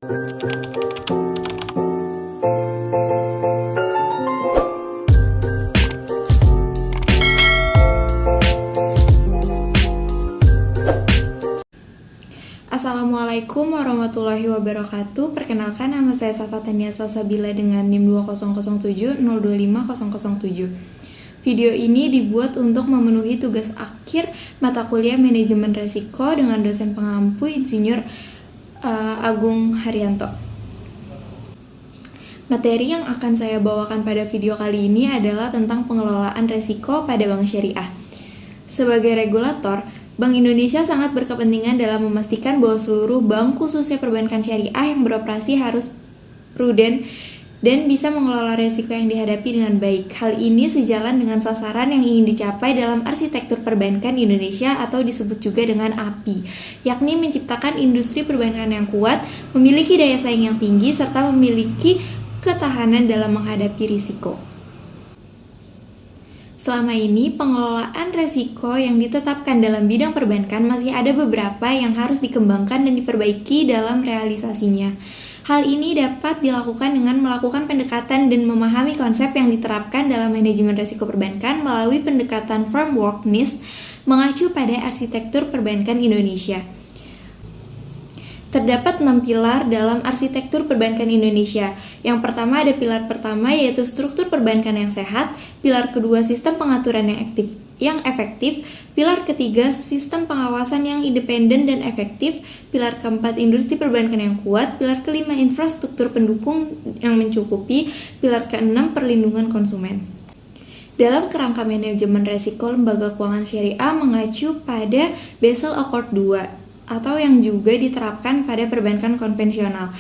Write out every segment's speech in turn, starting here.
Assalamualaikum warahmatullahi wabarakatuh. Perkenalkan, nama saya Safatania Salsabila dengan NIM 20070250007. Video ini dibuat untuk memenuhi tugas akhir mata kuliah Manajemen Resiko dengan dosen pengampu Insinyur Agung Haryanto. Materi yang akan saya bawakan pada video kali ini adalah tentang pengelolaan resiko pada bank syariah. Sebagai regulator, Bank Indonesia sangat berkepentingan dalam memastikan bahwa seluruh bank, khususnya perbankan syariah yang beroperasi harus prudent dan bisa mengelola risiko yang dihadapi dengan baik. Hal ini sejalan dengan sasaran yang ingin dicapai dalam arsitektur perbankan Indonesia atau disebut juga dengan API, yakni menciptakan industri perbankan yang kuat, memiliki daya saing yang tinggi, serta memiliki ketahanan dalam menghadapi risiko. Selama ini, pengelolaan resiko yang ditetapkan dalam bidang perbankan masih ada beberapa yang harus dikembangkan dan diperbaiki dalam realisasinya. Hal ini dapat dilakukan dengan melakukan pendekatan dan memahami konsep yang diterapkan dalam manajemen risiko perbankan melalui pendekatan framework NIST mengacu pada arsitektur perbankan Indonesia. Terdapat 6 pilar dalam arsitektur perbankan Indonesia. Yang pertama ada pilar pertama yaitu struktur perbankan yang sehat, pilar kedua sistem pengaturan yang efektif, pilar ketiga sistem pengawasan yang independen dan efektif, pilar keempat industri perbankan yang kuat, pilar kelima infrastruktur pendukung yang mencukupi, pilar keenam perlindungan konsumen. Dalam kerangka manajemen risiko lembaga keuangan syariah mengacu pada Basel Accord 2 atau yang juga diterapkan pada perbankan konvensional.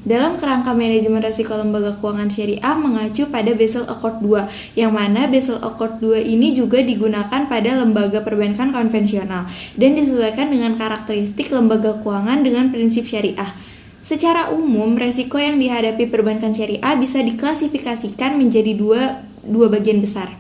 Dalam kerangka manajemen risiko lembaga keuangan syariah mengacu pada Basel Accord 2, yang mana Basel Accord 2 ini juga digunakan pada lembaga perbankan konvensional dan disesuaikan dengan karakteristik lembaga keuangan dengan prinsip syariah. Secara umum, risiko yang dihadapi perbankan syariah bisa diklasifikasikan menjadi dua bagian besar,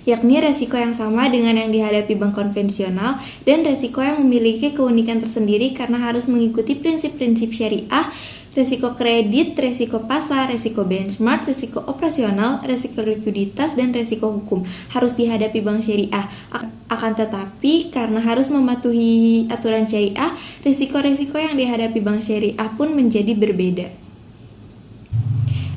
yakni resiko yang sama dengan yang dihadapi bank konvensional dan resiko yang memiliki keunikan tersendiri karena harus mengikuti prinsip-prinsip syariah, resiko kredit, resiko pasar, resiko benchmark, resiko operasional, resiko likuiditas, dan resiko hukum harus dihadapi bank syariah. Akan tetapi, karena harus mematuhi aturan syariah, resiko-resiko yang dihadapi bank syariah pun menjadi berbeda.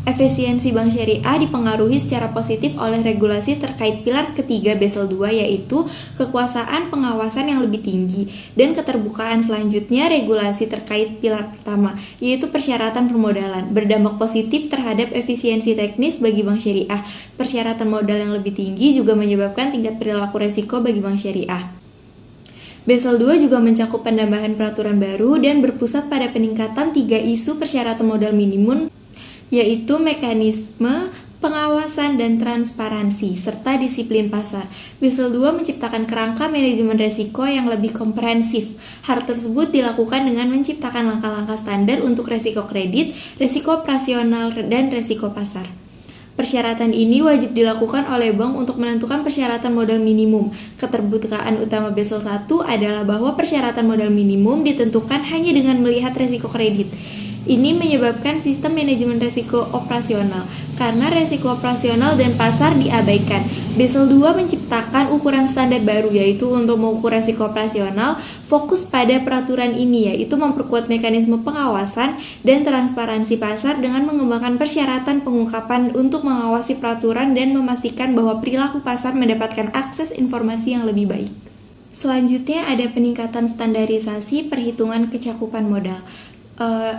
Efisiensi bank syariah dipengaruhi secara positif oleh regulasi terkait pilar ketiga Basel II, yaitu kekuasaan pengawasan yang lebih tinggi, dan keterbukaan selanjutnya regulasi terkait pilar pertama, yaitu persyaratan permodalan, berdampak positif terhadap efisiensi teknis bagi bank syariah. Persyaratan modal yang lebih tinggi juga menyebabkan tingkat perilaku resiko bagi bank syariah. Basel II juga mencakup penambahan peraturan baru dan berpusat pada peningkatan 3 isu persyaratan modal minimum, yaitu mekanisme, pengawasan, dan transparansi, serta disiplin pasar. Basel II menciptakan kerangka manajemen risiko yang lebih komprehensif. Hal tersebut dilakukan dengan menciptakan langkah-langkah standar untuk risiko kredit, risiko operasional, dan risiko pasar. Persyaratan ini wajib dilakukan oleh bank untuk menentukan persyaratan modal minimum. Keterbukaan utama Basel I adalah bahwa persyaratan modal minimum ditentukan hanya dengan melihat risiko kredit. Ini menyebabkan sistem manajemen risiko operasional, karena risiko operasional dan pasar diabaikan. Basel II menciptakan ukuran standar baru, yaitu untuk mengukur risiko operasional, fokus pada peraturan ini, yaitu memperkuat mekanisme pengawasan dan transparansi pasar dengan mengembangkan persyaratan pengungkapan untuk mengawasi peraturan dan memastikan bahwa perilaku pasar mendapatkan akses informasi yang lebih baik. Selanjutnya ada peningkatan standarisasi perhitungan kecakupan modal.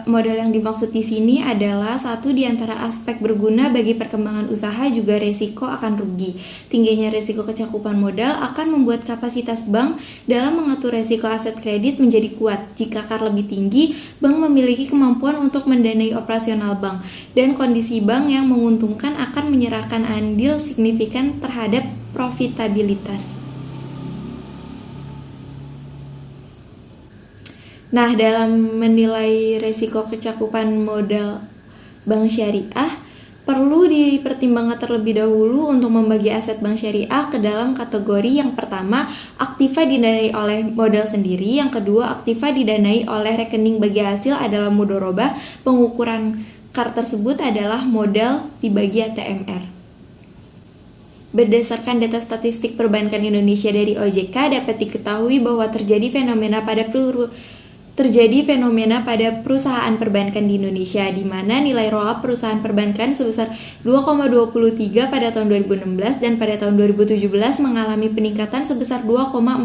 Modal yang dimaksud di sini adalah satu di antara aspek berguna bagi perkembangan usaha juga resiko akan rugi. Tingginya resiko kecakupan modal akan membuat kapasitas bank dalam mengatur resiko aset kredit menjadi kuat. Jika CAR lebih tinggi, bank memiliki kemampuan untuk mendanai operasional bank, dan kondisi bank yang menguntungkan akan menyerahkan andil signifikan terhadap profitabilitas. Nah, dalam menilai resiko kecakupan modal bank syariah, Perlu dipertimbangkan terlebih dahulu untuk membagi aset bank syariah ke dalam kategori yang pertama, aktiva didanai oleh modal sendiri, yang kedua, aktiva didanai oleh rekening bagi hasil adalah mudharabah. Pengukuran KAR tersebut adalah modal dibagi ATMR. Berdasarkan data statistik perbankan Indonesia dari OJK, dapat diketahui bahwa terjadi fenomena pada perusahaan perbankan di Indonesia, di mana nilai ROA perusahaan perbankan sebesar 2,23 pada tahun 2016 dan pada tahun 2017 mengalami peningkatan sebesar 2,45.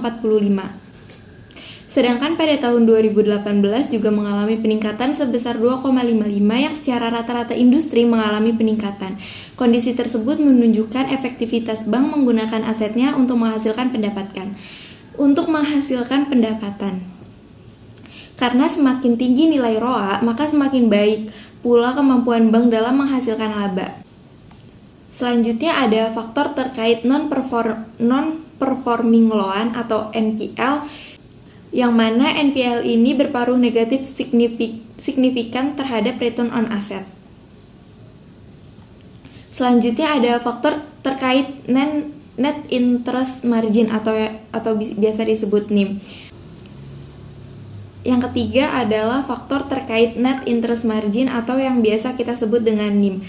Sedangkan pada tahun 2018 juga mengalami peningkatan sebesar 2,55 yang secara rata-rata industri mengalami peningkatan. Kondisi tersebut menunjukkan efektivitas bank menggunakan asetnya untuk menghasilkan pendapatan. Karena semakin tinggi nilai ROA, maka semakin baik pula kemampuan bank dalam menghasilkan laba. Selanjutnya ada faktor terkait non-performing loan atau NPL, yang mana NPL ini berpengaruh negatif signifikan terhadap return on asset. Selanjutnya ada faktor terkait net interest margin atau biasa disebut NIM. Yang ketiga adalah faktor terkait net interest margin atau yang biasa kita sebut dengan NIM.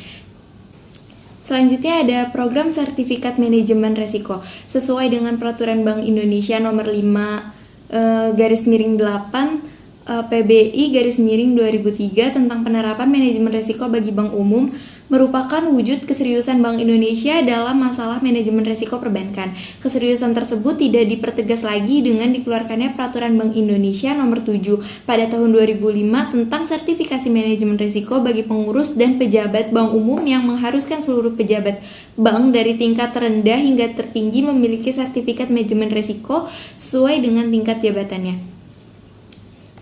Selanjutnya ada program sertifikat manajemen risiko. Sesuai dengan peraturan Bank Indonesia nomor 5/8 PBI/2003 tentang penerapan manajemen risiko bagi bank umum, merupakan wujud keseriusan Bank Indonesia dalam masalah manajemen risiko perbankan. Keseriusan tersebut tidak dipertegas lagi dengan dikeluarkannya peraturan Bank Indonesia nomor 7 pada tahun 2005 tentang sertifikasi manajemen risiko bagi pengurus dan pejabat bank umum, yang mengharuskan seluruh pejabat bank dari tingkat terendah hingga tertinggi memiliki sertifikat manajemen risiko sesuai dengan tingkat jabatannya.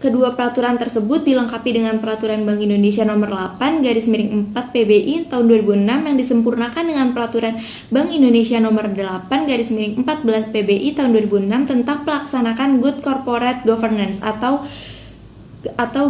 Kedua peraturan tersebut dilengkapi dengan Peraturan Bank Indonesia Nomor 8/4 PBI tahun 2006 yang disempurnakan dengan Peraturan Bank Indonesia Nomor 8/14 PBI tahun 2006 tentang pelaksanaan Good Corporate Governance atau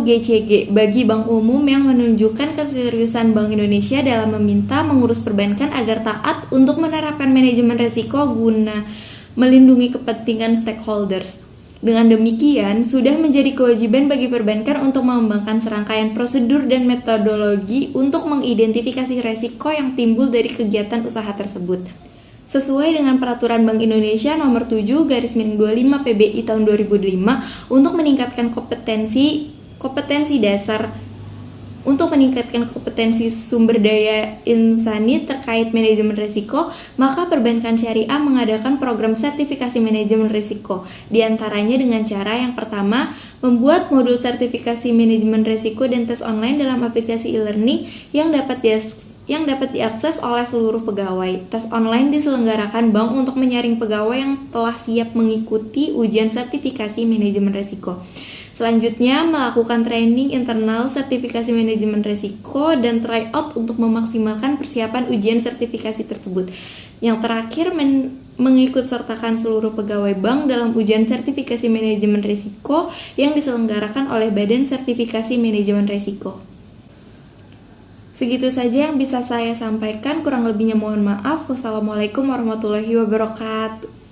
GCG bagi bank umum, yang menunjukkan keseriusan Bank Indonesia dalam meminta mengurus perbankan agar taat untuk menerapkan manajemen risiko guna melindungi kepentingan stakeholders. Dengan demikian, sudah menjadi kewajiban bagi perbankan untuk mengembangkan serangkaian prosedur dan metodologi untuk mengidentifikasi risiko yang timbul dari kegiatan usaha tersebut. Sesuai dengan Peraturan Bank Indonesia Nomor 7/25 PBI tahun 2005 untuk meningkatkan kompetensi dasar untuk meningkatkan kompetensi sumber daya insani terkait manajemen risiko, maka perbankan syariah mengadakan program sertifikasi manajemen risiko. Di antaranya dengan cara yang pertama, membuat modul sertifikasi manajemen risiko dan tes online dalam aplikasi e-learning yang dapat diakses oleh seluruh pegawai. Tes online diselenggarakan bank untuk menyaring pegawai yang telah siap mengikuti ujian sertifikasi manajemen risiko. Selanjutnya, melakukan training internal sertifikasi manajemen risiko dan tryout untuk memaksimalkan persiapan ujian sertifikasi tersebut. Yang terakhir, mengikut sertakan seluruh pegawai bank dalam ujian sertifikasi manajemen risiko yang diselenggarakan oleh Badan Sertifikasi Manajemen Risiko. Segitu saja yang bisa saya sampaikan, kurang lebihnya mohon maaf. Wassalamualaikum warahmatullahi wabarakatuh.